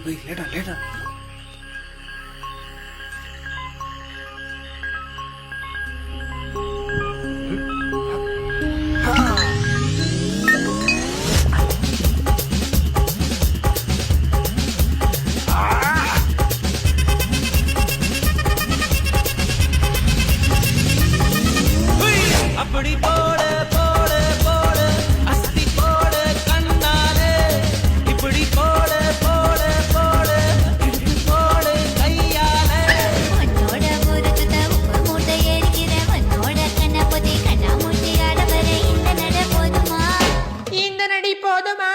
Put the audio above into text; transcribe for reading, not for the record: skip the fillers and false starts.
லேட்டா லேட்டா. அப்படி போடு போடு போடு அஸ்தி போடு கண்ணாலே இப்படி போடு போடு போடு இப்படி போடு கையாலே உன்னோட ஊருக்கு உப்பு மூட்டை ஏறிக்கிற உன்னோட கண்ண பொதி கண்ணா மூட்டி ஆடவர இந்த நட போதுமா இந்த நடி போதுமா?